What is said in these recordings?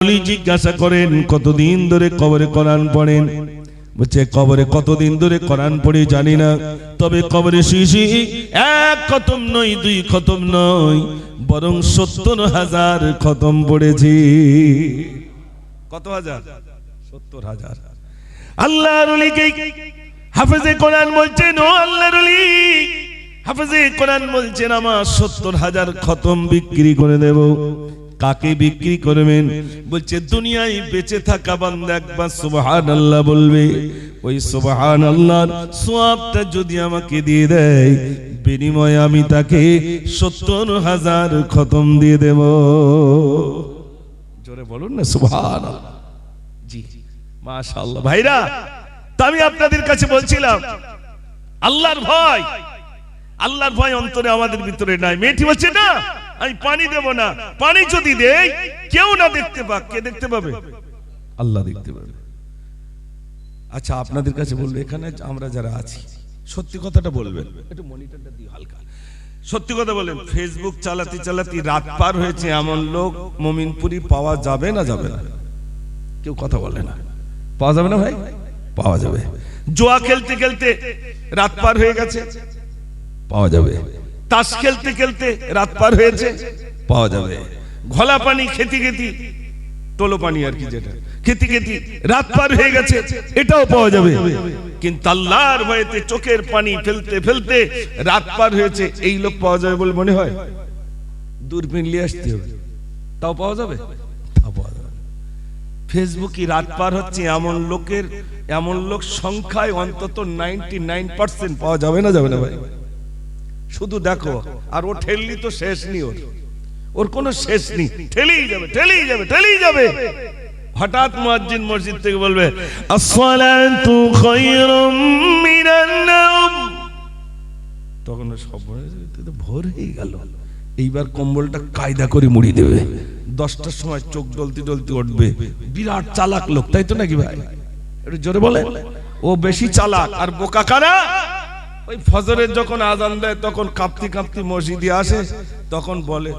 জিজ্ঞাসা করেন কতদিন ধরে কবরে কোরআন পড়েন? বলছে কবরে কতদিন ধরে কোরআন পড়ি জানি না, তবে কবরে শিশি এক খতম নয়, দুই খতম নয়, বরং ৭০,০০০ খতম পড়েছি। কত হাজার? ৭০,০০০। আল্লাহর ওলিকে হাফেজে কোরআন বলছেন, ও আল্লাহর ওলি, হাফেজে কোরআন বলছেন আমার ৭০,০০০ খতম বিক্রি করে দেব। কাকে বিক্রি করবেন? বলছে দুনিয়ায় বেঁচে থাকা বান্দা একবার সুবহানাল্লাহ বলবে, ওই সুবহানাল্লাহর সওয়াবটা যদি আমাকে দিয়ে দেয়, বিনিময়ে আমি তাকে ৭০,০০০ খতম দিয়ে দেব। জোরে বলুন না সুবহানাল্লাহ। জি মাশাআল্লাহ। ভাইরা, তা আমি আপনাদের কাছে বলছিলাম আল্লাহর ভয়, আল্লাহর ভয় অন্তরে আমাদের ভিতরে নাই। মেয়েটি বলছে না আমি পানি দেব না, পানি যদি দেই কেউ না দেখতে পাক, কে দেখতে পাবে? আল্লাহ দেখতে পাবে। আচ্ছা আপনাদের কাছে বলবো, এখানে আমরা যারা আছি সত্যি কথাটা বলবেন, একটু মনিটরটা দিয়ে হালকা সত্যি কথা বলেন। ফেসবুক চালাতে চালাতে রাত পার হয়েছে এমন লোক মমিনপুরি পাওয়া যাবে না? যাবে না? কেউ কথা বলে না। পাওয়া যাবে না ভাই? পাওয়া যাবে। জুয়া খেলতে খেলতে রাত পার হয়ে গেছে, পাওয়া যাবে। তাস খেলতে খেলতে রাত পার হয়েছে, পাওয়া যাবে। ঘোলা পানি খেতে খেতে, তোলো পানি আর কি, যেটা খেতে খেতে রাত পার হয়ে গেছে, এটাও পাওয়া যাবে। কিন্তু আল্লাহর ভয়েতে চোখের পানি ফেলতে ফেলতে রাত পার হয়েছে, এই লোক পাওয়া যাবে বলে মনে হয়? দূরবীন নিয়ে আসতে হবে, তাও পাওয়া যাবে? তাও পাওয়া যাবে। ফেসবুকে রাত পার হচ্ছে এমন লোক সংখ্যায় অন্তত 99% পাওয়া যাবে না? যাবে না ভাই? শুধু দেখো, আর ও ঠেললি তো শেষ নেই, ওর কোনো শেষ নেই, ঠেলেই যাবে, ঠেলেই যাবে, ঠেলেই যাবে। হঠাৎ মুয়াজ্জিন মসজিদ থেকে বলবে আসসালাতু খায়রুম মিনান নাওম, তখন সব ভোর হয়ে গেল। এইবার কম্বলটা কায়দা করে মুড়ি দেবে, 10টার সময় চোখ ডলতে ডলতে উঠবে। বিরাট চালাক লোক, তাই তো নাকি ভাই? একটু জোরে বলে। ও বেশি চালাক। আর বোকা কারা? ওই ফজরের যখন আজান দেয় তখন কাঁপতে কাঁপতে মসজিদে আসে, তখন বলে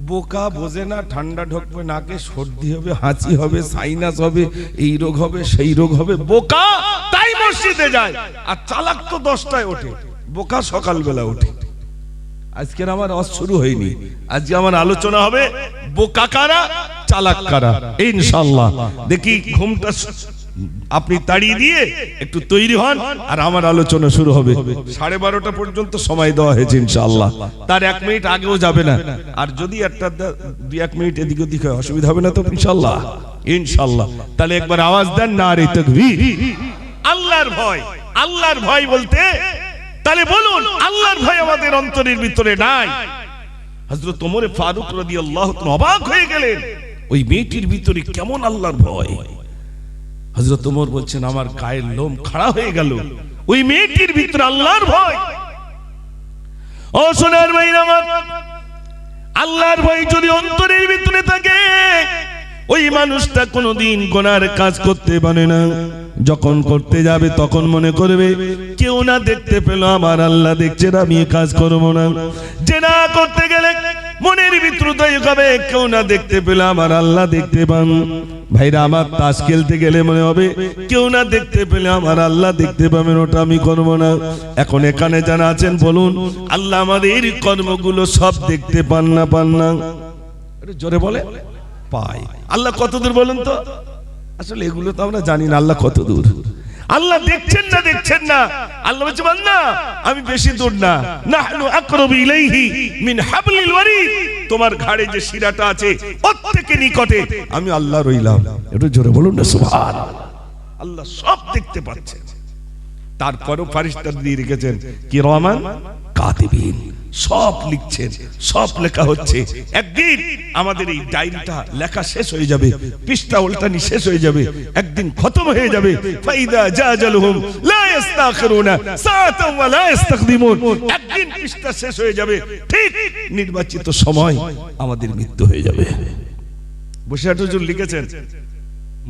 বোকা বোঝে না, ঠান্ডা ঢুকবে নাকে, সর্দি হবে, হাঁচি হবে, সাইনাস হবে, এই রোগ হবে, সেই রোগ হবে। বোকা তাই মসজিদে যায়, আর চালাক তো 10টায় ওঠে, বোকা সকালবেলা ওঠে। আজকের আমার শুরু হয়নি, আজকে আমার আলোচনা হবে বোকা কারা, চালাক কারা, ইনশাআল্লাহ। দেখি ঘুমটা আপনি তাড়িয়ে দিয়ে একটু তৈরি হন, আর আমার আলোচনা শুরু হবে। 12:30 পর্যন্ত সময় দেওয়া হয়েছে ইনশাআল্লাহ, তার 1 মিনিট আগেও যাবে না। আর যদি একটা 2-1 মিনিট এদিক ওদিক হয় অসুবিধা হবে না তো? ইনশাআল্লাহ, ইনশাআল্লাহ। তাহলে একবার আওয়াজ দেন নারে তাকবীর। আল্লাহর ভয়, আল্লাহর ভয় বলতে তাহলে বলুন আল্লাহর ভয় আমাদের অন্তরের ভিতরে নাই। হযরত ওমর ফারুক রাদিয়াল্লাহু তাআলা অবাক হয়ে গেলেন, ওই মেয়েটির ভিতরে কেমন আল্লাহর ভয়। হযরত ওমর বলছেন আমার গায়ের লোম খাড়া হয়ে গেল, ওই মেয়েটির ভিতরে আল্লাহর ভয়। ও সোনার ভাই আমার, আল্লাহর ভয় যদি অন্তরের ভিতরে থাকে, ওই মানুষটা কোনোদিন গুনার কাজ করতে পারে না। যখন করতে যাবে তখন মনে করবে কেউ না দেখতে পেল, আমার আল্লাহ দেখছেন, আমি কাজ করব না। জেনা করতে গেলে মনের ভিতরে তো হবে কেউ না দেখতে পেল, আমার আল্লাহ দেখতে পান। ভাইরা আমার, তাস খেলতে গেলে মনে হবে কেউ না দেখতে পেলে আমার আল্লাহ দেখতে পাবেন, ওটা আমি করব না। এখন এখানে যারা আছেন বলুন আল্লাহ আমাদের কর্মগুলো সব দেখতে পান না? পান না? একটু জোরে বলে। পাই। আল্লাহ কত দূর বলুন তো? আসলে এগুলো তো আমরা জানি না আল্লাহ কত দূর। আল্লাহ দেখছেন না, দেখছেন না। আল্লাহ বলছে বান্দা আমি বেশি দূর না, নাহনু আকরাবু ইলাইহি মিন হাবলিল ওয়ারিদ, তোমার ঘাড়ে যে শিরাটা আছে ওর থেকে নিকটে আমি আল্লাহ রইলাম। একটু জোরে বলুন না সুবহানাল্লাহ। আল্লাহ সব দেখতে পাচ্ছেন, তারপরেও ফেরেশতা দিয়ে রেখেছেন কিরামান কাতিবিন, সব লিখছেন, সব লেখা হচ্ছে। একদিন আমাদের এই ডায়েরিটা লেখা শেষ হয়ে যাবে, পৃষ্ঠা উল্টানি শেষ হয়ে যাবে, একদিন খতম হয়ে যাবে। ফাইদা জাজালহুম লা ইস্তাখিরুনা সাআতান ওয়া লা ইস্তাকদিমুন, একদিন পৃষ্ঠা শেষ হয়ে যাবে, ঠিক নির্বাচিত সময় আমাদের মৃত্যু হয়ে যাবে। বসিরহাট হুজুর লিখেছেন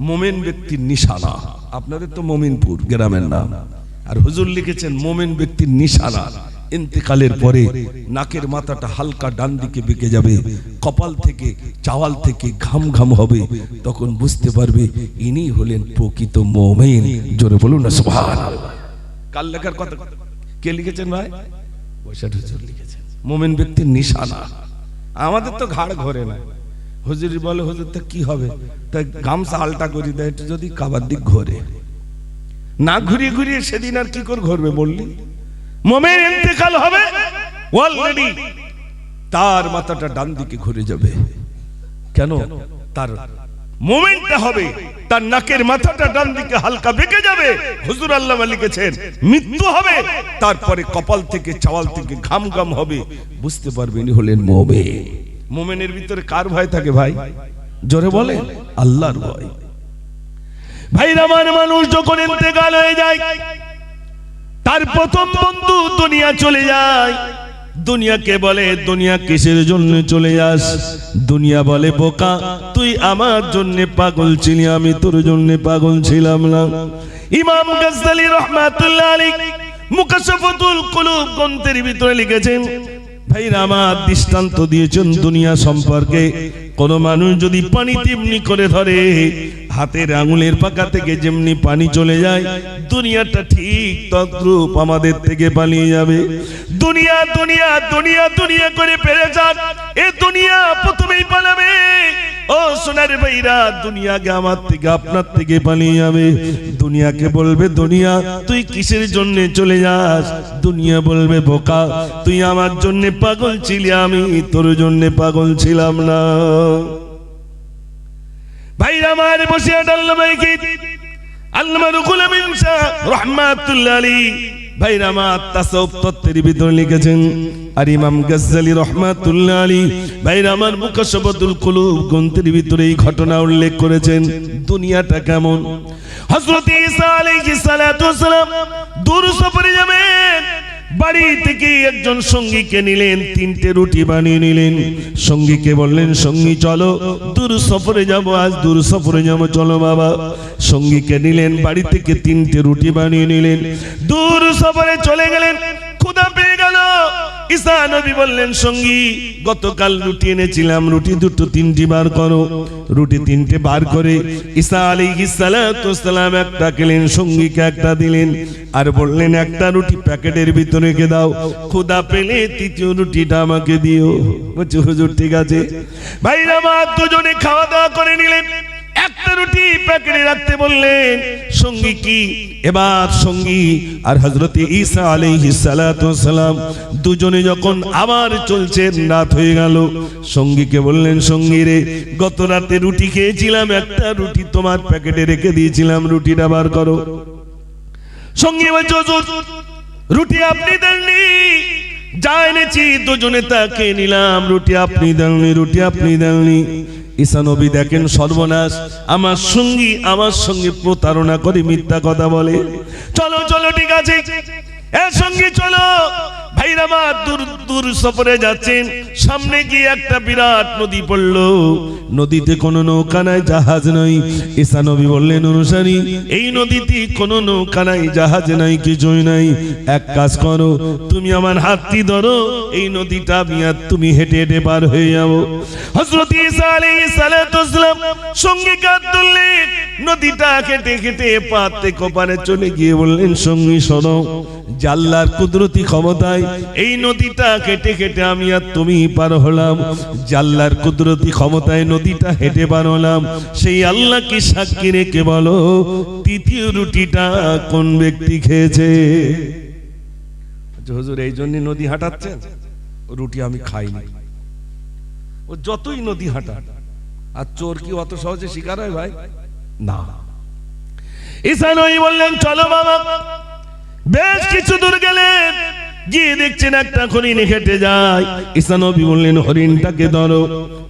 মুমিন ব্যক্তির নিশানা, আপনাদের তো মমিনপুর গ্রামের নাম, আর হুজুর লিখেছেন মুমিন ব্যক্তির নিশানা ইন্তেকালের পরে নাকের মাথাটা হালকা ডান দিকে বেঁকে যাবে, কপাল থেকে চাওয়াল থেকে ঘাম ঘাম হবে, তখন বুঝতে পারবে ইনি হলেন প্রকৃত মুমিন। জোরে বলুন না সুবহানাল্লাহ। কাল লেখার কথা কে লিখেছেন ভাই? বৈশাখ হুজুর লিখেছেন। মুমিন ব্যক্তির নিশানা। আমাদের তো ঘাড় ঘোরে না। হুজুর বলে হুজুর তা কি হবে, তা গামছা আলটা করে দেয়, একটু যদি কাবার দিক ঘোরে, না ঘুরিয়ে ঘুরিয়ে সেদিন আর কি করে ঘুরবে বললি? মুমিন ইন্তেকাল হবে অলরেডি তার মাথাটা ডান দিকে ঘুরে যাবে। কেন? তার মুমিনটা হবে, তার নাকের মাথাটা ডান দিকে হালকা বেঁকে যাবে। হুজুর আল্লামা লিখেছেন মৃত্যু হবে, তারপরে কপাল থেকে চাওয়াল থেকে ঘাম ঘাম হবে, বুঝতে পারবেন ইনি হলেন মুমিন। মুমিনের ভিতরে কার ভয় থাকে ভাই? জোরে বলে আল্লাহর ভয়। ভাই আমার মানুষ যখন ইন্তেকাল হয়ে যায়, তার প্রথম বন্ধু দুনিয়া চলে যায়। দুনিয়াকে বলে দুনিয়া কিসের জন্য চলে যাস? দুনিয়া বলে বোকা, তুই আমার জন্য পাগল ছিলি, আমি তোর জন্য পাগল ছিলাম না। ইমাম গাজ্জালী রাহমাতুল্লাহ আলাইহি মুকাশশাফাতুল কুলুব গ্রন্থের ভিতরে লিখেছেন, ভাইরা আমার দৃষ্টান্ত দিয়েছেন দুনিয়া সম্পর্কে। কোন মানুষ যদি পানি তেমনি করে ধরে, হাতের আঙুলের পাকা থেকে যেমনি পানি চলে যায়, দুনিয়াটা ঠিক তদ্রূপ আমাদের থেকে পালিয়ে যাবে। দুনিয়া দুনিয়া দুনিয়া দুনিয়া করে পেরেছান, এ দুনিয়া প্রথমেই পালাবে। ও সোনার ভাইরা, দুনিয়াকে আমার থেকে আপনার থেকে পালিয়ে যাবে। দুনিয়াকে বলবে দুনিয়া তুই কিসের জন্য চলে যাস? দুনিয়া বলবে বোকা, তুই আমার জন্য পাগল ছিলি, আমি তোর জন্য পাগল ছিলাম না। ভাইরা আমার বসে আল্লামা আল্লামা রুহুল আমিন শাহ রাহমাতুল্লাহ আলাইহি ভাইরা আমার তাসাউফ তত্ত্বের ভিতরে লিখেছেন। আর ইমাম গাজ্জালী রাহমাতুল্লাহ আলাইহি ভাইরা আমার মুকাশশাফাতুল কুলুব গ্রন্থের ভিতরে এই ঘটনা উল্লেখ করেছেন। দুনিয়াটা কেমন? হযরত ঈসা আলাইহিস সালাতু ওয়াস সালাম দূর সফরে যাবেন, বাড়ি থেকে একজন সঙ্গীকে নিলেন, 3টে রুটি বানিয়ে নিলেন। সঙ্গীকে বললেন সঙ্গী চলো দূর সফরে যাব, আজ দূর সফরে যাব, চলো বাবা। সঙ্গীকে নিলেন, বাড়ি থেকে 3টে রুটি বানিয়ে নিলেন, দূর সফরে চলে গেলেন। ক্ষুধা পেয়ে গেল। ঈসা নবী বললেন সঙ্গী গতকাল রুটি এনেছিলাম, রুটি দুটো 3টি বার করো। রুটি 3টে বার করে ঈসা আলাইহিস সালাতু ওয়াস সালাম একটা খেলেন, সঙ্গীকে একটা দিলেন, আর বললেন একটা রুটি প্যাকেটের ভিতরে রেখে দাও, ক্ষুধা পেলে 3য় রুটিটা আমাকে দিও। বলছে হুজুর ঠিক আছে। ভাইরা আমার দুজনে খাওয়া দাওয়া করে নিলেন, একটা রুটি প্যাকেটে রাখতে বললেন সঙ্গী কি। এবার সঙ্গী আর হযরত ঈসা আলাইহিস সালাতু ওয়াস সালাম দুজনে যখন আবার চলছেন, রাত হয়ে গেল। সঙ্গীকে বললেন সঙ্গী রে, গত রাতে রুটি খেয়েছিলাম, একটা রুটি তোমার প্যাকেটে রেখে দিয়েছিলাম, রুটিটা বার করো। সঙ্গী বলছে হুজুর রুটি আপনি দেননি, যা এনেছি দুজনে তা খেয়ে নিলাম, রুটি আপনি দেননি, রুটি আপনি দেননি। ঈসা নবী দেখেন সর্বনাশ, আমার সঙ্গী আমার সঙ্গে প্রতারণা করে মিথ্যা কথা বলে। চলো চলো ঠিক আছে, এর সঙ্গে চলো। ভাইরা আমার দূর দূর সফরে যাচ্ছেন, সামনে গিয়ে একটা বিরাট নদী পড়লো। নদীতে কোনো নৌকা নাই, জাহাজ নাই। ঈসা নবী বললেন অনুসারী এই নদীতে কোনো নৌকা নাই, জাহাজ নাই, কিছুই নাই। এক কাজ করো, তুমি আমার হাতটি ধরো, এই নদীটা আমি আর তুমি হেঁটে হেঁটে পার হয়ে যাবো। হযরত ঈসা আলাইহিস সালাতু ওয়াস সালাম সঙ্গী কাঁধ ধরলেন, নদীটা হেঁটে হেঁটে পার থেকে ওপারে চলে গিয়ে বললেন সঙ্গী শোনো, আল্লাহর কুদরতি ক্ষমতায় এই নদীটা কেটে কেটে আমি আর তুমি পার হলাম। আল্লাহর কুদরতি ক্ষমতায় নদীটা হেঁটে পার হলাম। সেই আল্লাহকে সাক্ষী রেখে বলো 3য় রুটিটা কোন ব্যক্তি খেয়েছে? হুজুর এই জন্য নদী হাঁটাচ্ছেন? রুটি আমি খাইনি। ও যতই নদী হাঁটা, আর চোর কি অত সহজে শিকার হয় ভাই? না। ঈসা নবী বললেন চলো বাবা। বেশ কিছু দূর গেলেন, গিয়ে দেখছেন একটা হরিণ হেঁটে যায়। ঈসা নবী বললেন হরিণটাকে ধরো।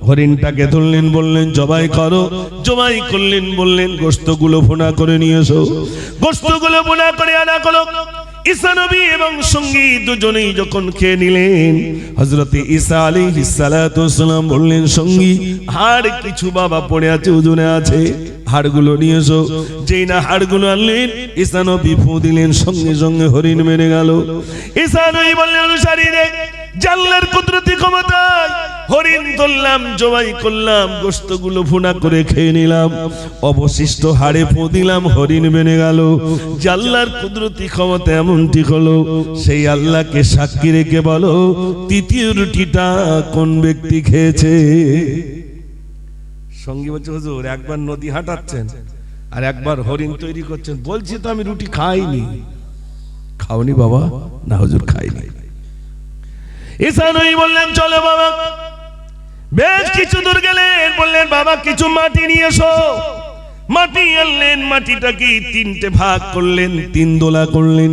হরিণটাকে ধরলেন, বললেন জবাই করো। জবাই করলেন, বললেন গোশতগুলো ভুনা করে নিয়ে এসো। গোশতগুলো ভুনা করে আনা হলো। ঈসা নবী এবং সঙ্গী দুজনেই যখন খেয়ে নিলেন, হযরত ঈসা আলাইহিস সালাতু ওয়াস সালাম বললেন সঙ্গী আর কিছু বাবা পড়ে আছে, ওজনে আছে, হাড়গুলো নিয়ে এসো। যেই না হাড়গুলো আনলেন, ঈসা নবী ফু দিলেন, সঙ্গে সঙ্গে হরিণ মেরে গেল। ঈসা নবী বললেন, অনুসারীরে, আল্লাহর কুদরতি ক্ষমতায় হরিণ ধরলাম, জবাই করলাম, গোশতগুলো ভুনা করে খেয়ে নিলাম, অবশিষ্ট হাড়ে ফু দিলাম, হরিণ মেরে গেল। আল্লাহর কুদরতি ক্ষমতা এমনটি হলো। সেই আল্লাহকে সাক্ষী রেখে বলো, তৃতীয় রুটিটা কোন ব্যক্তি খেয়েছে? সঙ্গী বলছে, হুজুর একবার নদী হাঁটাচ্ছেন আর একবার হরিণ তৈরি করছেন। বলছি তো আমি রুটি খাইনি। খাওনি বাবা? না হুজুর, খাইনি। ঈসা নবী বললেন, চলো বাবা। বেশ কিছু দূর গেলেন, বললেন, বাবা কিছু মাটি নিয়ে এসো। মাটি আনলেন, মাটিটাকে তিনটে ভাগ করলেন, তিন দোলা করলেন।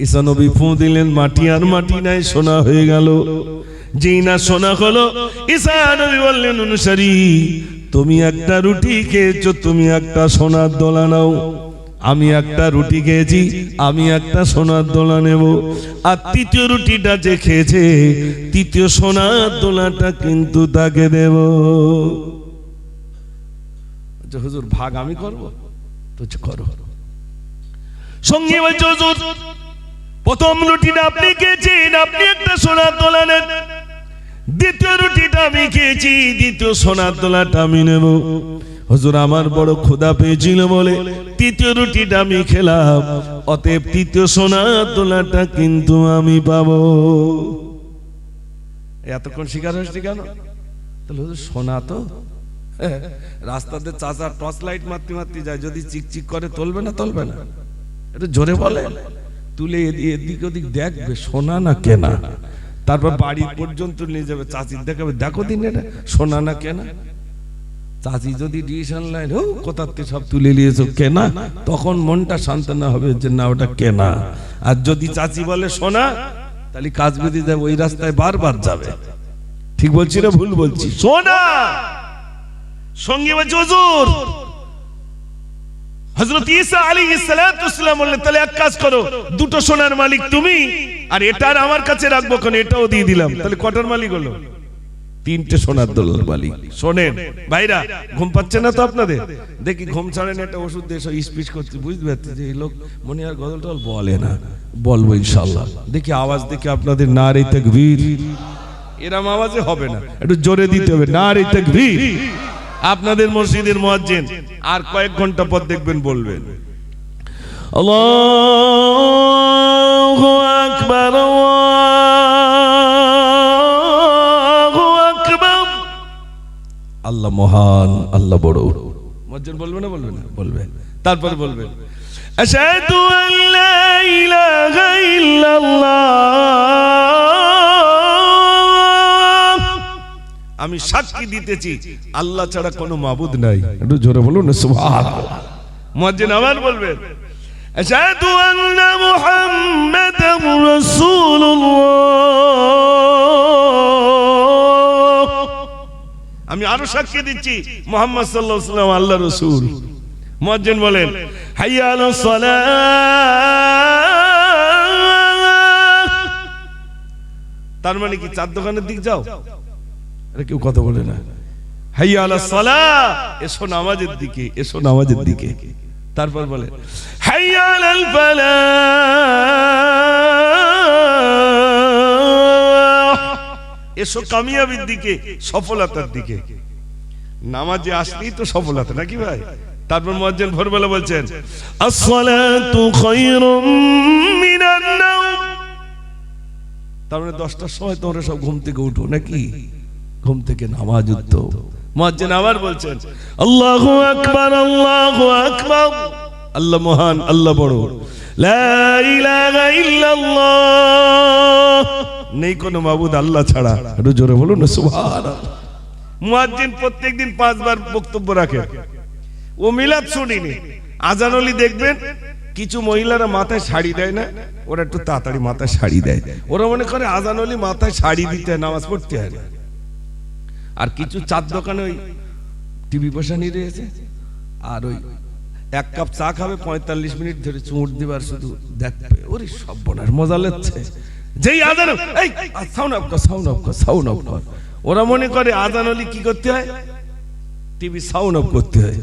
ঈসা নবী ফু দিলেন, মাটি আর মাটি নাই, সোনা হয়ে গেল। যেই না সোনা হলো, ঈসা নবী বললেন, অনুসারী, তুমি একটা রুটি খেয়েছো, তুমি একটা সোনার দোলা নাও। আমি একটা রুটি খেয়েছি, আমি একটা সোনার দোলা নেব। আর তৃতীয় রুটিটা যে খেয়েছে, তৃতীয় সোনার দোলাটা কিন্তু তাকে দেব। হুজুর ভাগ আমি করবো? তো করো। সঙ্গে বলছে, হুজুর প্রথম রুটিটা আপনি খেয়েছেন, আপনি একটা সোনার দোলা নেন। দ্বিতীয় রুটিটা আমি খেয়েছি, দ্বিতীয় সোনার দোলাটা আমি নেব। হুজুর আমার বড় ক্ষুধা পেয়েছিল বলে তৃতীয় রুটিটা আমি খেলাম, অতএব তৃতীয় সোনার দোলাটা কিন্তু আমি পাবো। এতক্ষণ শিকার হয়েছে কেন? তাহলে হুজুর সোনা তো রাস্তাতে চাচা টর্চ লাইট মারতে মারতে যায়, যদি চিকচিক করে তুলবে না? তুলবে না? একটু জোরে বলে, তুলে এদিক ওদিক দেখবে সোনা না কেনা। তারপর বাড়ি পর্যন্ত নিয়ে যাবে, চাচির দেখাবে, দেখো দিন এটা সোনা না কেনা। চাচি যদি ডিসিশন লাইন কোথার থেকে সব তুলে নিয়েছো কেনা, তখন মনটা সান্ত্বনা হবে যে না ওটা কেনা। আর যদি চাচি বলে সোনা, তাহলে কাজ বেঁধে যাবে, ওই রাস্তায় বারবার যাবে। ঠিক বলছি না ভুল বলছি? সোনা। সঙ্গে বলছে, হুজুর হযরত ঈসা আলাইহিস সালাতু ওয়াসসালাম বললেন, তাহলে এক কাজ করো, দুটো সোনার মালিক তুমি, আর এটার আমার কাছে রাখবো, কোন এটাও দিয়ে দিলাম। তাহলে কটার মালিক হলো? তিনটে সোনার দোলার মালিক। শোনেন ভাইরা, ঘুম পাচ্ছে না তো আপনাদের? দেখি ঘুম ছাড়েন, একটা ওষুধ দিয়ে স্পিচ করতে, বুঝতে পারছি যে এই লোক মনে আর গজল টল বলে না। বলবো ইনশাআল্লাহ। দেখি আওয়াজ দেখি আপনাদের, নারে তাকবীর। এরম আওয়াজে হবে না, একটু জোরে দিতে হবে, নারে তাকবীর। আপনাদের মসজিদের মুয়াজ্জিন আর কয়েক ঘন্টা পর দেখবেন বলবেন, আল্লাহু আকবার, আল্লাহু আকবার। আল্লাহ মহান, আল্লাহ বড়। মুয়াজ্জিন বলবে না? বলবে না? বলবে। তারপরে বলবেন, আশহাদু আল্লা ইলাহা ইল্লাল্লাহ, আমি সাক্ষী দিতেছি আল্লাহ ছাড়া কোনো মাবুদ নাই। একটু জোরে বলুন না সুবহানাল্লাহ। মুয়াজ্জিন আবার বলবেন, আশহাদু আন্না মুহাম্মাদার রাসূলুল্লাহ, আমি আরো সাক্ষী দিচ্ছি মুহাম্মদ সাল্লাল্লাহু আলাইহি ওয়াসাল্লাম আল্লাহর রাসূল। মুয়াজ্জিন বলেন, হাইয়া আলাস সালাহ। তার মানে কি চার দোকানের দিক যাও? আরে কেউ কথা বলে না। হাইয়া আলাস সালাহ, এসো নামাজের দিকে, এসো নামাজের দিকে। তারপর বলে, হাইয়া আলাল ফালাহ, এসো কামিয়াবির দিকে, সফলতার দিকে। নামাজে আসলেই তো সফলতা, নাকি ভাই? তারপর মুয়াজ্জিন ভোরবেলা বলছেন, আসসালাতু খায়রুম মিনান নাওম। তার মানে 10টার সময় তোমরা সব ঘুম থেকে উঠো, নাকি? ঘুম থেকে নামাজ উঠতো। মুয়াজ্জিন আবার বলছেন, আল্লাহু আকবার, আল্লাহু আকবার, আল্লাহ মহান, আল্লাহ বড়, লা ইলাহা ইল্লাল্লাহ, নেই কোনো মাবুদ আল্লাহ ছাড়া। একটু জোরে বলুন না সুবহানাল্লাহ। মুয়াজ্জিন প্রত্যেকদিন 5 বার বক্তব্য রাখে। ও মিলাদ শুনিনি, আজানলি দেখবেন কিছু মহিলারা মাথায় শাড়ি দেয় না, ওরা একটু তাড়াতাড়ি মাথায় শাড়ি দেয়। ওরা মনে করে আজানলি মাথায় শাড়ি দিতে নামাজ পড়তে হয় না। আর কিছু চার দোকানে ওই টিভি বসা নিয়ে রয়েছে, আর ওই 1 কাপ চা খাবে, 45 মিনিট ধরে চুমুট দিবার, শুধু দেখবে। ওরে সর্বনাশ, মজা লাগছে। যেই আজান, এই সাউন্ড অফ কর, সাউন্ড অফ কর, সাউন্ড অফ কর। ওরা মনে করে আজান হলে কি করতে হয়? টিভি সাউন্ড অফ করতে হয়।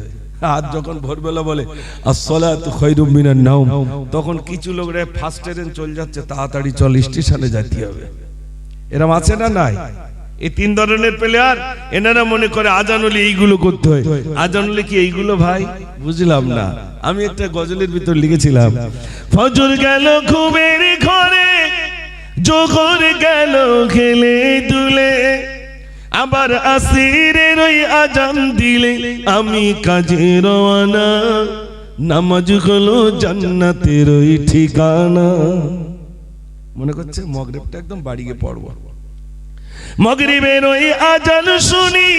আর যখন ভোরবেলা বলে আসসালাতু খায়রুম মিনান নাওম, তখন কিছু লোক রে ফার্স্ট ট্রেন চলে যাচ্ছে, তাড়াতাড়ি চল স্টেশনে যেতে হবে। এরকম আছে না নাই? এই তিন ধরনের প্লেয়ার, এনারা মনে করে আজান হলে এইগুলো করতে হয়। আজান হলে কি এইগুলো ভাই? বুঝলাম না। আমি একটা গজলের ভিতর লিখেছিলাম, ফজর গেল ঘুমের ঘরে, জোহর গেল খেলে দুলে, আবার আসিরের ওই আজান দিলে আমি কাজে রওনা, নামাজ হলো জান্নাতের ওই ঠিকানা। মনে করছে মাগরিবটা একদম বাড়ি গিয়ে পড়ব। মাগরিবের ওই আজান শুনি,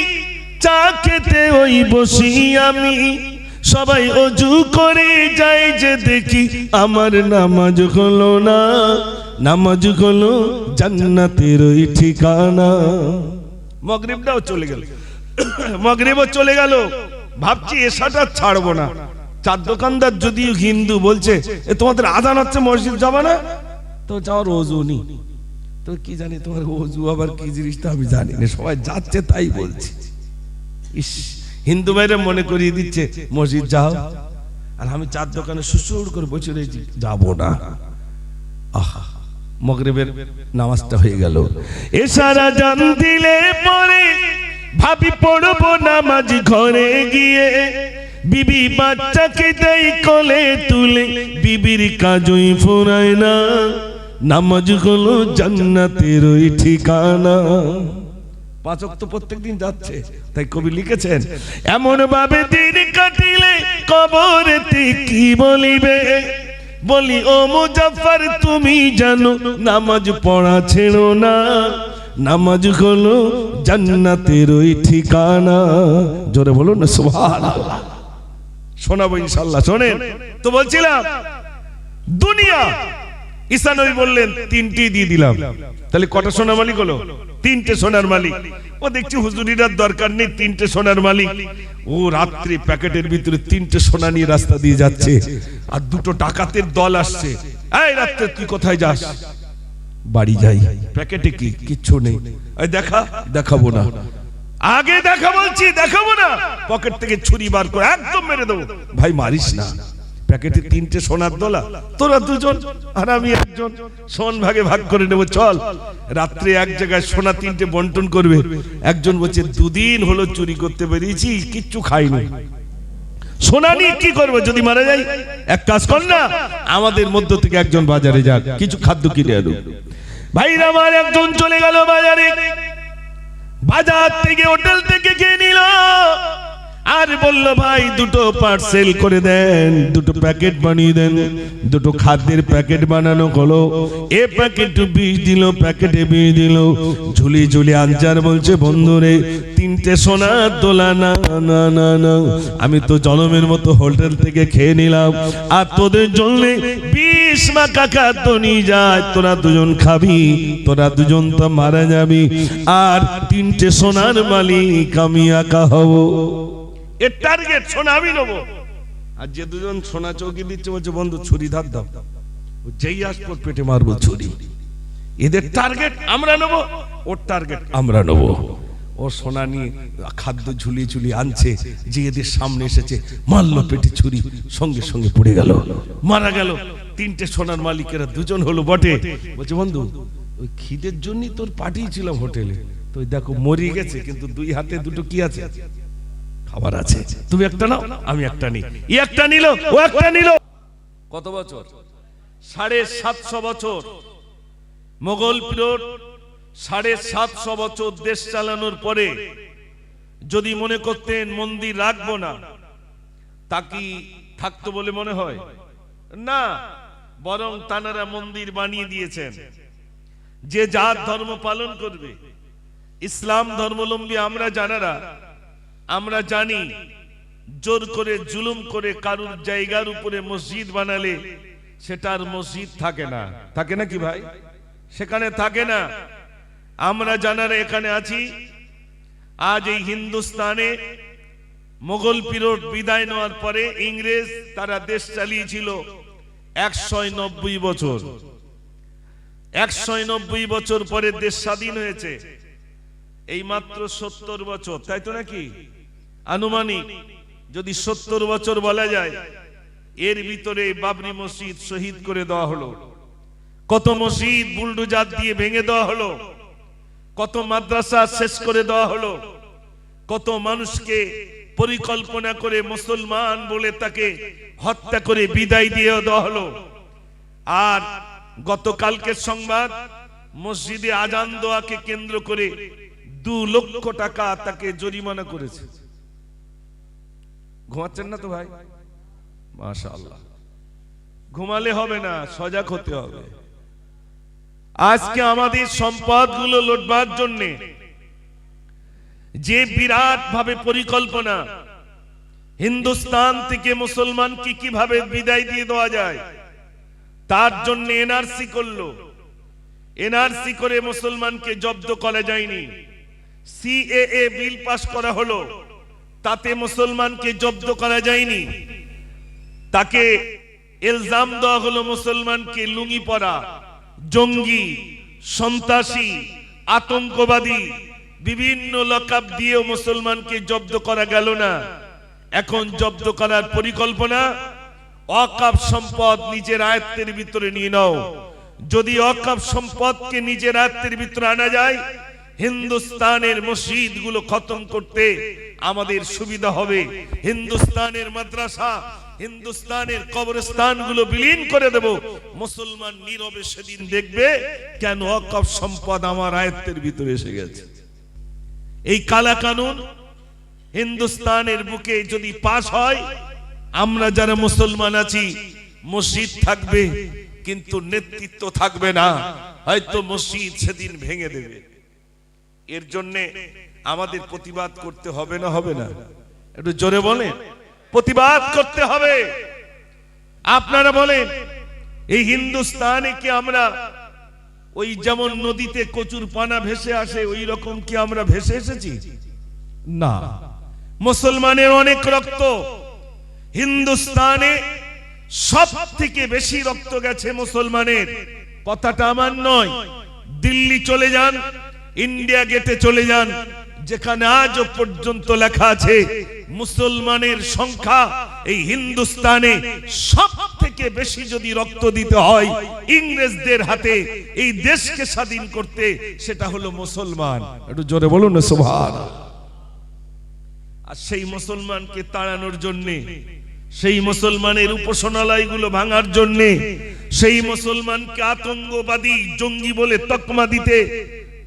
চা খেতে ওই বসি আমি, সবাই অজু করে যায় যে দেখি আমার নামাজ হলো না, নামাজ হলো জান্নাতের ওই ঠিকানা। মাগরিবটাও চলে গেল, মাগরিবও চলে গেল, ভাবছি এসাটা ছাড়বো না। চার দোকানদার যদিও হিন্দু, বলছে এ তোমাদের আজান হচ্ছে মসজিদ যাবে না? তো যাওয়ার অজু নি, তো কি জানি তোমার অজু আবার কি জিনিসটা আমি জানি না, সবাই যাচ্ছে তাই বলছি। ইস, হিন্দু ভাইরা মনে করিয়ে দিচ্ছে মসজিদ যাও, আর আমি চার দোকানে সুসুর করে বসে রয়েছি, যাবো না। আহা, মাগরিবের নামাজটা হয়ে গেল। এশারা জান দিলে পরে ভাবি পড়বো নামাজ ঘরে গিয়ে, বিবি বাচ্চাকে দেই কোলে তুলে, বিবির কাজই ফুরায় না, নামাজ হলো জান্নাতের ওই ঠিকানা। পাঁচ ওয়াক্ত প্রত্যেকদিন যাচ্ছে, তাই কবি লিখেছেন, এমন ভাবে দিন কাটিলে কবরেতে কি বলিবে, বলি ও মুজাফফর তুমি জানো নামাজ পড়া ছেড়ো না, নামাজ হলো জান্নাতের ওই ঠিকানা। জোরে বলুন না সুবহানাল্লাহ। শোনাবো ইনশাআল্লাহ, শোনেন তো। বলছিলাম দুনিয়া, ঈসা নবী বললেন তিনটি দিয়ে দিলাম, তাহলে কটা সোনার মালিক হলো? তিনটে সোনার মালিক। ও দেখছি হুজুরিরার দরকার নেই, তিনটে সোনার মালিক। ও রাত্রি প্যাকেটের ভিতরে তিনটে সোনা নিয়ে রাস্তা দিয়ে যাচ্ছে, আর দুটো ডাকাতের দল আসছে। এই রাত্রে তুই কোথায় যাস? বাড়ি যাই। প্যাকেটে কি? কিচ্ছু নেই। এই দেখা, দেখাবো না। আগে দেখা বলছি, দেখাবো না। পকেট থেকে ছুরি বার করে একদম মেরে দেবো। ভাই মারিস না। প্যাকেটে তিনটে সোনার দোলা, তোরা দুজন আর আমি একজন, সোন ভাগে ভাগ করে নেবো। চল, রাত্রে এক জায়গায় সোনা তিনটে বন্টন করবে। একজন বলছে দুদিন হলো চুরি করতে বেরিয়েছি, কিচ্ছু খাইনি, সোনা নিয়ে কি করবো যদি মারা যাই? এক কাজ কর না, আমাদের মধ্য থেকে একজন বাজারে যাক, কিছু খাদ্য কিনে আনুক। ভাইরা আমার একজন চলে গেল বাজারে, বাজার থেকে হোটেল থেকে খেয়ে নিল, আর বলল ভাই দুটো পার্সেল করে দেন, দুটো প্যাকেট বানিয়ে দেন। দুটো খাদ্যের প্যাকেট বানানো হলো, এ প্যাকেট 20 দিল, প্যাকেটে 20 দিল। ঝুলি ঝুলি আনচার বলছে বন্ধুরে তিনটে সোনার দোলা না না না না, আমি তো জনমের মতো হোটেল থেকে খেয়ে নিলাম, আর তোদের জন্য 20 মাকা খাদ্য নিয়ে যায়, তোরা দুজন খাবি, তোরা দুজন তো মারা যাবি, আর তিনটে সোনার মালিক আমি একা হব। এর টার্গেট সোনা আমি নেবো। আর যে দুজন সোনা চৌকি দিচ্ছে বলছে বন্ধু ছুরি ধার দাও, যেই আসবো পেটে মারবো ছুরি। এদের টার্গেট আমরা নেবো, ওর টার্গেট আমরা নেবো। ও সোনা নিয়ে খাদ্য ঝুলিয়ে ঝুলিয়ে আনছে, যে এদের সামনে এসেছে মারলো পেটে ছুরি, সঙ্গে সঙ্গে পড়ে গেল, মারা গেল। তিনটে সোনার মালিকেরা দুজন হলো বটে। বলছে বন্ধু ওই খিদের জন্যই তোর পাঠিয়েছিলাম হোটেলে, তো দেখো মরিয়ে গেছে, কিন্তু দুই হাতে দুটো কি আছে? খাবার আছে। তুমি একটা নাও, আমি একটা নিই। ই একটা নিল, ও একটা নিল। কত বছর? 750 বছর। মোগল পিরিয়ড 750 বছর দেশ চালানোর পরে যদি মনে করতেন মন্দির রাখবো না, তা কি থাকতো বলে মনে হয়? না, বরং তানারা মন্দির বানিয়ে দিয়েছেন। যে যার ধর্ম পালন করবে, ইসলাম ধর্মাবলম্বী আমরা জানারা, আমরা জানি জোর করে জুলুম করে কারুর জায়গার উপরে মসজিদ বানালে সেটার মসজিদ থাকে না। থাকে না কি ভাই? সেখানে থাকে না। আমরা জানারা এখানে আছি, আজ এই হিন্দুস্তানে মোগল পিরিয়ড বিদায় নেওয়ার পরে ইংরেজ তারা দেশ চালিয়েছিল 190 বছর। 190 বছর পরে দেশ স্বাধীন হয়েছে এই মাত্র 70 বছর, তাই তো নাকি? আনুমানিক যদি 70 বছর বলা যায়, এর ভিতরে বাবরি মসজিদ শহীদ করে দেওয়া হলো, কত মসজিদ বুলডোজার দিয়ে ভেঙে দেওয়া হলো, কত মাদ্রাসা শেষ করে দেওয়া হলো, কত মানুষকে পরিকল্পনা করে মুসলমান বলে তাকে হত্যা করে বিদায় দিয়ে দেওয়া হলো। আর গতকালকের সংবাদ, মসজিদে আজান দেওয়াকে কেন্দ্র করে 2 লক্ষ টাকা তাকে জরিমানা করেছে। ঘুমাচ্ছেন না তো ভাই? মাশাআল্লাহ, ঘুমালে হবে না, সজাগ হতে হবে। আজকে আমাদের সম্পদগুলো লুটবার জন্য যে বিরাট ভাবে পরিকল্পনা, হিন্দুস্তান থেকে মুসলমানকে কিভাবে বিদায় দিয়ে দেওয়া যায়, তার জন্য এনআরসি করলো। এনআরসি করে মুসলমানকে জব্দ করা যায়নি। সিএএ বিল পাস করা হলো, তাতে মুসলমানকে জব্দ করা যায়নি। তাকে ইলজাম দেওয়া হলো মুসলমানকে লুঙ্গি পরা, জঙ্গি, সন্ত্রাসী, আতঙ্কবাদী, বিভিন্ন লকাব দিয়েও মুসলমানকে জব্দ করা গেল না। এখন জব্দ করার পরিকল্পনা, ওয়াকফ সম্পদ নিজের আয়ত্তের ভিতরে নিয়ে নাও। যদি ওয়াকফ সম্পদকে নিজের আয়ত্তের ভিতরে আনা যায়, হিন্দুস্তানের মসজিদগুলো খতম করতে আমাদের সুবিধা হবে। হিন্দুস্তানের মাদ্রাসা, হিন্দুস্তানের কবরস্থানগুলো বিলীন করে দেব। মুসলমান নীরবে সেদিন দেখবে কেন ওয়াকফ সম্পদ আমার আয়ত্তের ভিতরে এসে গেছে। এই কালা কানুন হিন্দুস্তানের বুকে যদি পাস হয়, আমরা যারা মুসলমান আছি, মসজিদ থাকবে কিন্তু নেতৃত্ব থাকবে না, হয়তো মসজিদ সেদিন ভেঙে দেবে। এর জন্য আমাদের প্রতিবাদ করতে হবে না? হবে না? একটু জোরে বলেন। প্রতিবাদ করতে হবে। আপনারা বলেন, এই হিন্দুস্তানে কি আমরা ওই যেমন নদীতে কচুর পানা ভেসে আসে ওই রকম কি আমরা ভেসে এসেছি? না। মুসলমানের অনেক রক্ত, হিন্দুস্তানে সব থেকে বেশি রক্ত গেছে মুসলমানের। কথাটা আমার নয়। দিল্লি চলে যান, ইন্ডিয়া গেটে চলে যান, যেখানে আজও পর্যন্ত লেখা আছে মুসলমানের সংখ্যা এই হিন্দুস্তানে সব থেকে বেশি যদি রক্ত দিতে হয় ইংরেজদের হাতে এই দেশকে স্বাধীন করতে, সেটা হলো মুসলমান। একটু জোরে বলুন না সুবহানাল্লাহ। আর সেই মুসলমানকে তাড়ানোর জন্য, সেই মুসলমানের উপাসনালয়গুলো ভাঙার জন্য, সেই মুসলমানকে আতঙ্কবাদী, জঙ্গি বলে তকমা দিতে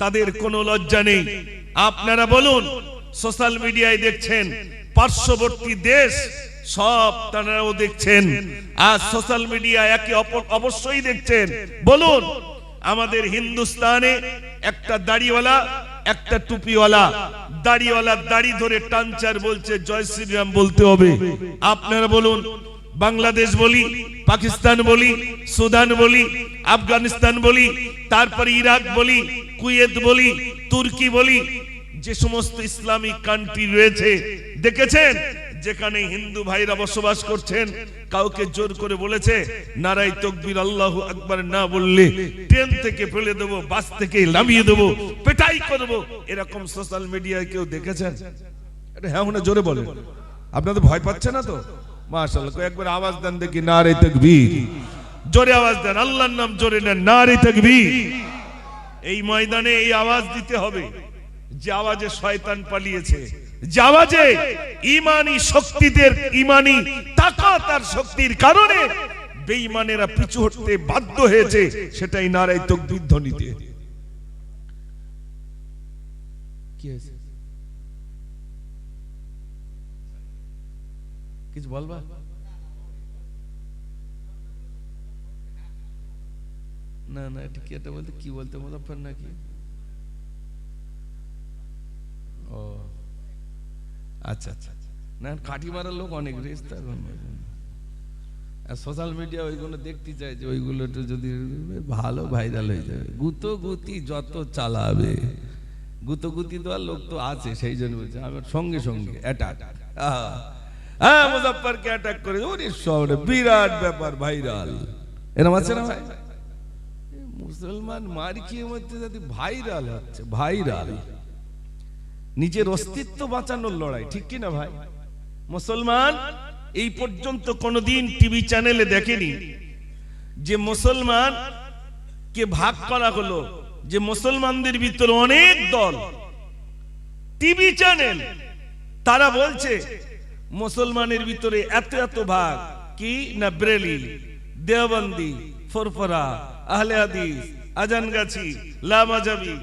তাদের কোনো লজ্জা নেই। আপনারা বলুন, সোশ্যাল মিডিয়ায় দেখছেন, পার্শ্ববর্তী দেশ সব তারাও দেখছেন, আর সোশ্যাল মিডিয়া একে অবশ্যই দেখছেন। বলুন, আমাদের হিন্দুস্তানে একটা দাড়িওয়ালা, একটা টুপিওয়ালা, দাড়িওয়ালা দাড়ি ধরে টানচার বলছে জয় শ্রীরাম বলতে হবে। আপনারা বলুন, বাংলাদেশ বলি, পাকিস্তান বলি, সুদান বলি, আফগানিস্তান বলি, তারপরে ইরাক বলি, কুয়েত বলি, তুর্কি বলি, যে সমস্ত ইসলামিক কান্ট্রি রয়েছে, দেখেছেন যেখানে হিন্দু ভাইরা বসবাস করছেন, কাউকে জোর করে বলেছে নারাই তাকবীর আল্লাহু আকবার না বললে ট্রেন থেকে ফেলে দেবো, বাস থেকে নামিয়ে দেবো, পেটাই করবো, এরকম সোশ্যাল মিডিয়ায় কেউ দেখেছেন? এটা হ্যাঁ না জোরে বলেন। আপনাদের ভয় পাচ্ছে না তো? মাশাআল্লাহ, একবার আওয়াজ দেন দেখি, নারে তাকবীর। জোরে আওয়াজ দেন, আল্লাহর নাম জোরে নেন, নারে তাকবীর। এই ময়দানে এই আওয়াজ দিতে হবে যে আওয়াজে শয়তান পালিয়েছে, যে আওয়াজে ঈমানি শক্তিদের, ঈমানি তাকত আর শক্তির কারণে বেঈমানেরা পিছু হটতে বাধ্য হয়েছে, সেটাই নারে তাকবীর ধ্বনিতে। কি হয়েছে? কিছু বলবা? না না, এটা কি, এটা বলতে কি বলতে মুজাফফর নাকি? ও আচ্ছা আচ্ছা, না কাঠি মারার লোক অনেক রেস্তা। সোশ্যাল মিডিয়া ওইগুলো দেখতে চাই যে ওইগুলো একটু যদি ভালো ভাইরাল হয়ে যাবে। গুতোগুতি যত চালাবে, গুতোগুতি দেওয়ার লোক তো আছে, সেই জন্য বলছে আমার সঙ্গে সঙ্গে অ্যাটাক। হ্যাঁ, মুজাফফরকে অ্যাটাক করে ওরে শহরে বিরাট ব্যাপার, ভাইরাল। এরকম আছে না ভাই? মুসলমান মার খেয়ে মধ্যে যদি ভাইরাল হচ্ছে, ভাইরাল নিজের অস্তিত্ব বাঁচানোর লড়াই, ঠিক কি না ভাই? মুসলমান এই পর্যন্ত কোনদিন টিভি চ্যানেলে দেখেনি যে মুসলমান কে ভাগ করা হলো, যে মুসলমানদের ভিতরে অনেক দল, টিভি চ্যানেল তারা বলছে মুসলমানের ভিতরে এত এত ভাগ, কি না ব্রেলি, দেওবন্দি, ফুরফুরা, আহলে হাদিস, আজানগাছি, লামাজাবি,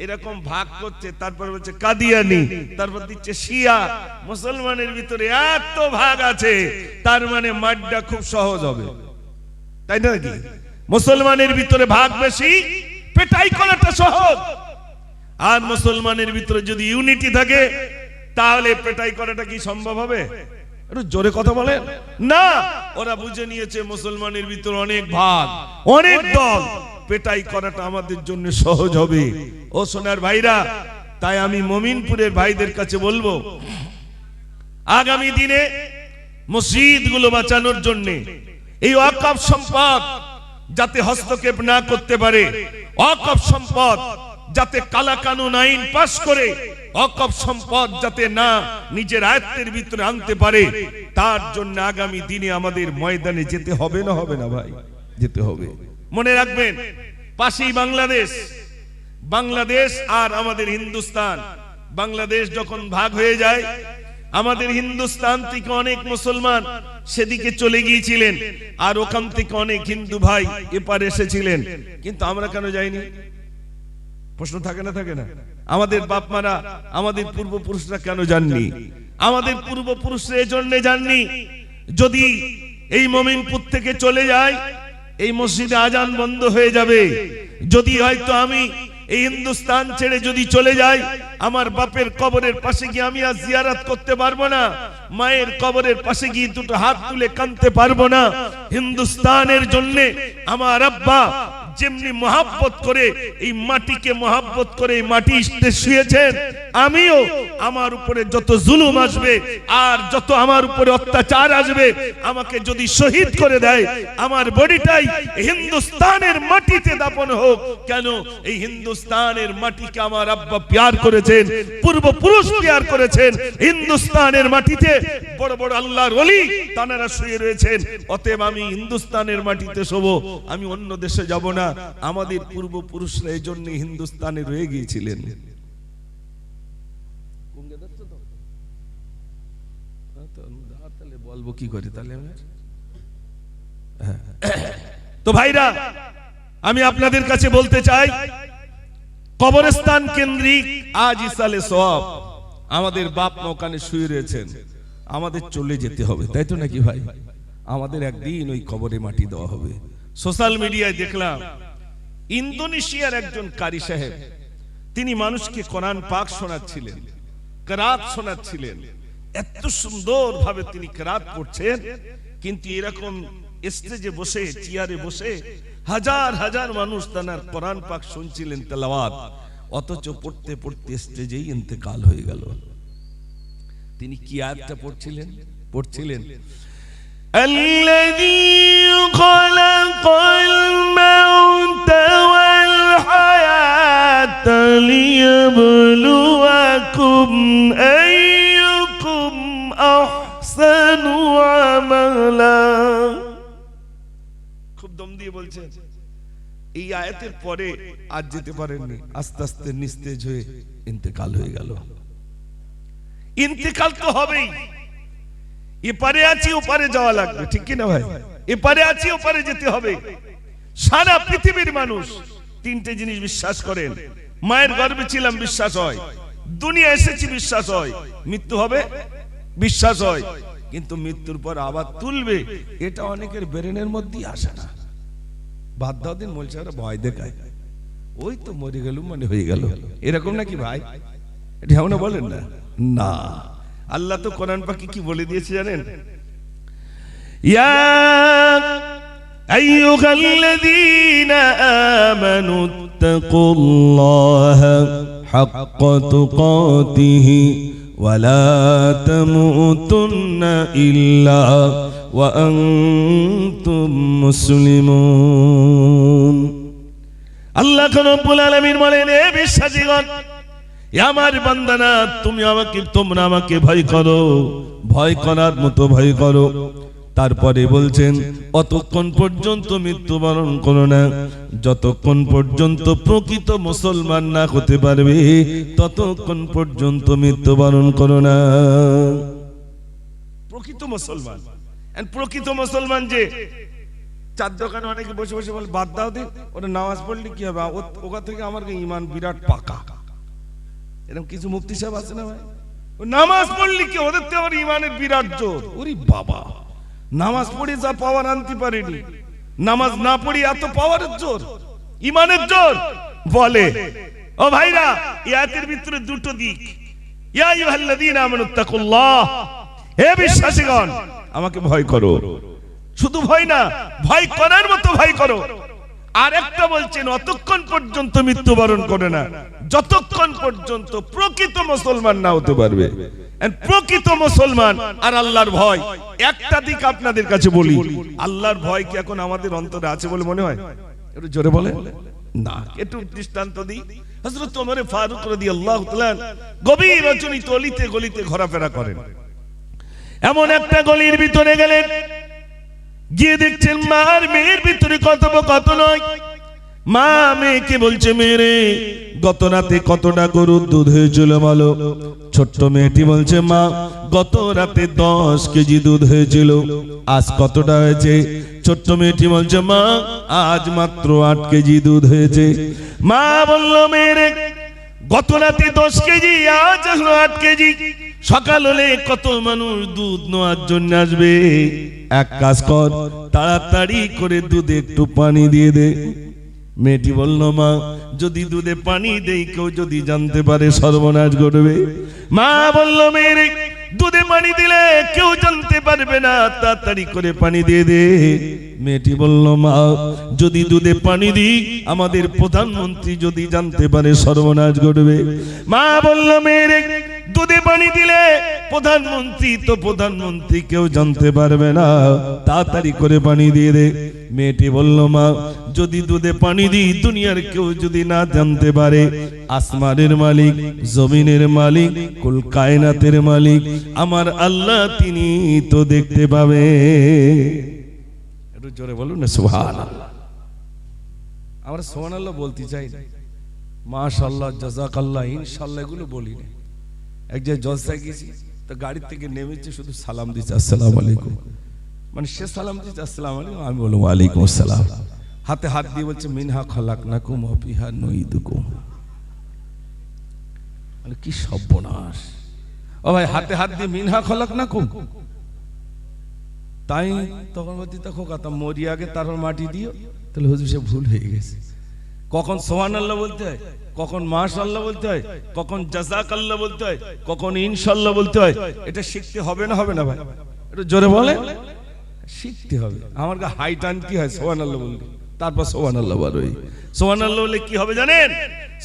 এরকম ভাগ করছে। তারপর বলছে কাদিয়ানি, তারপর দিচ্ছে শিয়া। মুসলমানের ভিতরে এত ভাগ আছে, তার মানে মাড্ডা খুব সহজ হবে, তাই না কি? মুসলমানের ভিতরে ভাগ বেশি, পেটাই করাটা সহজ। আর মুসলমানের ভিতরে যদি ইউনিটি থাকে, তাহলে পেটাই করাটা কি সম্ভব হবে? একটু জোরে কথা বলেন না। ওরা বুঝে নিয়েছে মুসলমানের ভিতরে অনেক ভাগ, অনেক দল, পেটাই করাটা আমাদের জন্য সহজ হবে। ও সোনার ভাইরা, তাই আমি মমিনপুরের ভাইদের কাছে বলবো, আগামী দিনে মসজিদগুলো বাঁচানোর জন্য এই ওয়াকফ সম্পদ যাতে হস্তক্ষেপ না করতে পারে, ওয়াকফ সম্পদ যাতে কালা কানুন আইন পাস করে ওয়াকফ সম্পদ যাতে না নিজের আয়ত্তের ভিতরে আনতে পারে, তার জন্য আগামী দিনে আমাদের ময়দানে যেতে হবে না, হবে না ভাই? যেতে হবে। মনে রাখবেন, পাশেই বাংলাদেশ, বাংলাদেশ আর আমাদের হিন্দুস্তান। বাংলাদেশ যখন ভাগ হয়ে যায়, আমাদের হিন্দুস্তান থেকে অনেক মুসলমান সেদিকে চলে গিয়েছিলেন, আর ওখান থেকে অনেক হিন্দু ভাই এপারে এসেছিলেন। কিন্তু আমরা কেন যাইনি? প্রশ্ন থাকে না, থাকে না? আমাদের বাপ মারা, আমাদের পূর্বপুরুষরা কেন যাননি? আমাদের পূর্বপুরুষরা এজন্য যাননি, যদি এই মমিনপুর থেকে চলে যায়, এই মসজিদে আজান বন্ধ হয়ে যাবে। যদি হয়তো আমি এই হিন্দুস্তান ছেড়ে যদি চলে যাই, আমার বাপের কবরের পাশে গিয়ে আমি আর জিয়ারত করতে পারবো না, মায়ের কবরের পাশে গিয়ে দুটো হাত তুলে কাঁদতে পারবো না। হিন্দুস্তানের জন্য আমার আব্বা যেমনি মহাব্বত করে এই মাটিকে মহাব্বত করে এই মাটিতে শুয়েছেন, আমিও আমার উপরে যত জুলুম আসবে আর যত আমার উপরে অত্যাচার আসবে, আমাকে যদি শহীদ করে দেয়, আমার বডিটাই হিন্দুস্তানের মাটিতে দাফন হোক। কেন? এই হিন্দুস্তানের মাটিকে আমার আব্বা প্যার করেছেন, পূর্বপুরুষ প্যার করেছেন। হিন্দুস্তানের মাটিতে বড় বড় আল্লাহর ওলি তানারা শুয়ে রয়েছেন। অতএব আমি হিন্দুস্তানের মাটিতে শোবো, আমি অন্য দেশে যাব না। আমাদের পূর্বপুরুষরা এই জন্য হিন্দুস্তানে রয়ে গিয়েছিলেন। বলবো কি করে তাহলে? তো ভাইরা, আমি আপনাদের কাছে বলতে চাই, কবরস্থান কেন্দ্রিক আজ ইসালে সওয়াব, আমাদের বাপ মা ওখানে শুয়ে রয়েছেন, আমাদের চলে যেতে হবে, তাই তো নাকি ভাই? আমাদের একদিন ওই কবরে মাটি দেওয়া হবে। সোশ্যাল মিডিয়ায় দেখলাম ইন্দোনেশিয়ার একজন কারি সাহেব, তিনি মানুষকে কোরআন পাক শোনাচ্ছিলেন, কেরাত শোনাচ্ছিলেন। এত সুন্দর ভাবে তিনি কেরাত পড়ছেন, কিন্তু এরকম স্টেজে বসে, চেয়ারে বসে হাজার হাজার মানুষ তার কোরআন পাক শুনছিলেন, তেলাওয়াত। অথচ পড়তে পড়তে স্টেজেই ইন্তেকাল হয়ে গেল। তিনি কি আয়াতটা পড়ছিলেন? الذي خلق الموت والحياة ليبلوكم أيكم أحسن عملا। খুব দম দিয়ে বলছেন। এই আয়াতের পরে আজ যেতে পারেননি, আস্তে আস্তে নিস্তেজ হয়ে ইন্তেকাল হয়ে গেল। ইন্তেকাল তো হবেই, এপারে আছি ওপারে যাওয়া লাগবে, ঠিক কি না ভাই? এপারে আছি ওপারে যেতে হবে। সারা পৃথিবীর মানুষ তিনটে জিনিস বিশ্বাস করেন। মায়ের গর্ভে ছিলাম, বিশ্বাস হয়। দুনিয়া এসেছি, বিশ্বাস হয়। মৃত্যু হবে, বিশ্বাস হয়। কিন্তু মৃত্যুর পর আবার তুলবে, এটা অনেকের ব্রেনের মধ্যেই আসে না। বাদ দাও দিন মোলচারা ভয় দেখায়, ওই তো মরে গেল মানে হয়ে গেল, এরকম নাকি ভাই? এটা এমন বলেন না? না, আল্লাহ তো কোরআন পাকে কি বলে দিয়েছে জানেন? ইয়া আইয়ুহাল্লাযীনা আমানু তাকুল্লাহা হাক্কা তুকাতিহি ওয়া লা তামুতুন্না ইল্লা ওয়া আনতুম মুসলিমুন। আল্লাহ রাব্বুল আলামিন বলেন, হে বিশ্বাসীগণ, আমার বান্দানা তোমরা আমাকে ভয় করো, ভয় করার মতো ভয় করো। তারপরে বলছেন অতক্ষণ পর্যন্ত মৃত্যুবরণ করো না, যতক্ষণ পর্যন্ত প্রকৃত মুসলমান না হতে পারবে ততক্ষণ পর্যন্ত মৃত্যুবরণ করো না। প্রকৃত মুসলমান, প্রকৃত মুসলমান যে চার দোকানে অনেকে বসে বসে বলে বাদ দাও দিন, ওটা নামাজ পড়লে কি হবে, ওখান থেকে আমার ঈমান বিরাট পাকা। এরকম কিছু মুফতি সাহেব আছে না ভাই, নামাজ পড়লি কি ওদের তো আমার ঈমানের বিরাট জোর। ওরে বাবা, নামাজ পড়ে যা পাওয়ার আনতে পারেনি, নামাজ না পড়ি এত পাওয়ারের জোর, ঈমানের জোর। বলে ও ভাইরা, এই আয়াতের ভিতরে দুটো দিক। ইয়া আইয়ুহাল্লাযীনা আমানুত্তাকুল্লাহ, হে বিশ্বাসীগণ আমাকে ভয় করো। শুধু ভয় না, ভয় করার মতো ভয় করো। আর একটা বলছেন অতক্ষণ পর্যন্ত মৃত্যুবরণ করে না, যতক্ষণ পর্যন্ত প্রকৃত মুসলমান না হতে পারবে। প্রকৃত মুসলমান আর আল্লাহর ভয় একটা দিক আপনাদের কাছে বলি। আল্লাহর ভয় কি এখন আমাদের অন্তরে আছে বলে মনে হয়? একটু জোরে বলে না। একটু দৃষ্টান্ত দিই। হযরত ওমর ফারুক রাদিয়াল্লাহু তাআলা গভীর রজনীতে অলিতে গলিতে ঘোরাফেরা করেন। এমন একটা গলির ভিতরে গেলেন, গিয়ে দেখছেন মার মেয়ের ভিতরে কথোপকথন। মা মেয়েকে বলছে, মেয়েরে গত রাতে কতটা গরুর দুধ হয়েছিল বলো? ছোট্ট মেয়েটি বলছে, মা গত রাতে 10 কেজি দুধ হয়েছিল। আজ কতটা হয়েছে? ছোট্ট মেয়েটি বলছে, মা আজ মাত্র 8 কেজি দুধ হয়েছে। মা বলল, মেয়েরে গত রাতে 10 কেজি, আজ হলো 8 কেজি। সকাল হলে কত মানুষ দুধ নেওয়ার জন্য আসবে, এক কাজ কর তাড়াতাড়ি করে দুধে একটু পানি দিয়ে দে। মেয়েটি বলল, মা যদি দুধে পানি দেই কেউ যদি জানতে পারে সর্বনাশ ঘটবে। মা বলল, মেয়েরে দুধে পানি দিলে কেউ জানতে পারবে না, তাড়াতাড়ি করে পানি দিয়ে দে। মেয়েটি বলল, মা যদি দুধে পানি দিই আমাদের প্রধানমন্ত্রী যদি জানতে পারে সর্বনাশ ঘটবে। মা বলল, মেয়েরে দুধে পানি দিলে প্রধানমন্ত্রী কেউ জানতে পারবে না, তাড়াতাড়ি করে পানি দিয়ে দে। মেয়েটি বলল, মা যদি দুধে পানি দিই দুনিয়ার কেউ যদি না জানতে পারে, আসমানের মালিক, জমিনের মালিক, কুল কায়নাতের মালিক আমার আল্লাহ তিনি তো দেখতে পাবে। একটু জোরে বলুন না সুবহানাল্লাহ। আমরা সুবহানাল্লাহ বলতে চাই না, মাশাআল্লাহ, জাযাকাল্লাহ, ইনশাআল্লাহ এগুলো বলি না। এক জায়গায় জলসায় গেছি, তো গাড়ি থেকে নেমেছে, শুধু সালাম দিচ্ছে আসসালামু আলাইকুম। মানে সে সালাম দিচ্ছে আসসালামু আলাইকুম, আমি বললাম ওয়ালাইকুম আসসালাম। হাতে হাত দিয়ে বলছে মিনহা খালাকনাকুম ওয়া ফিহা নুঈদুকুম। মানে কি সর্বনাশ! ও ভাই, হাতে হাত দিয়ে মিনহা খালাকনাকুম, তাই তখন বলতে দেখো কথা মরি আগে তারপর মাটি দিও। তাহলে হুজুর সে ভুল হয়ে গেছে। কখন সুবহানাল্লাহ বলতে হয়, কখন মাশাআল্লাহ বলতে হয়, কখন জাযাকাল্লাহ বলতে হয়, কখন ইনশাআল্লাহ বলতে হয়। এটা শিখতে হবে না হবে না ভাই? একটু জোরে বলে, শিখতে হবে। আমার কাছে হাই টান কি হয়, সুবহানাল্লাহ বলতে, তারপর সুবহানাল্লাহ বলই। সুবহানাল্লাহ বলে কি হবে জানেন?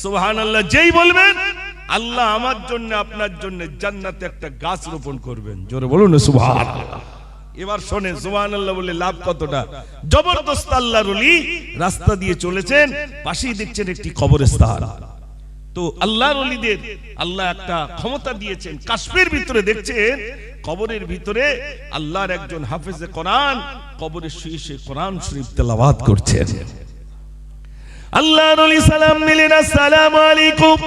সুবহানাল্লাহ যেই বলবেন আল্লাহ আমার জন্য আপনার জন্য জান্নাতে একটা গাছ রোপণ করবেন। জোরে বলুন না সুবহানাল্লাহ। এবার শোনেন সুবহানাল্লাহ বলে লাভ কতটা জবরদস্ত। আল্লাহর ওলি রাস্তা দিয়ে চলেছেন, পাশেই দেখছেন একটি কবরস্থান। তো আল্লাহর ওলিদের আল্লাহ একটা ক্ষমতা দিয়েছেন, কাশ্মীর ভিতরে দেখছেন কবরের ভিতরে আল্লাহর একজন হাফেজে কোরআন কবরে শুয়ে শুয়ে কোরআন শরীফ তেলাওয়াত করছেন। আল্লাহর ওলি সালাম দিলেন, আসসালামু আলাইকুম।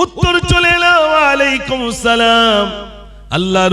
উত্তর চলে এলো, ওয়া আলাইকুম আসসালাম। আল্লাহ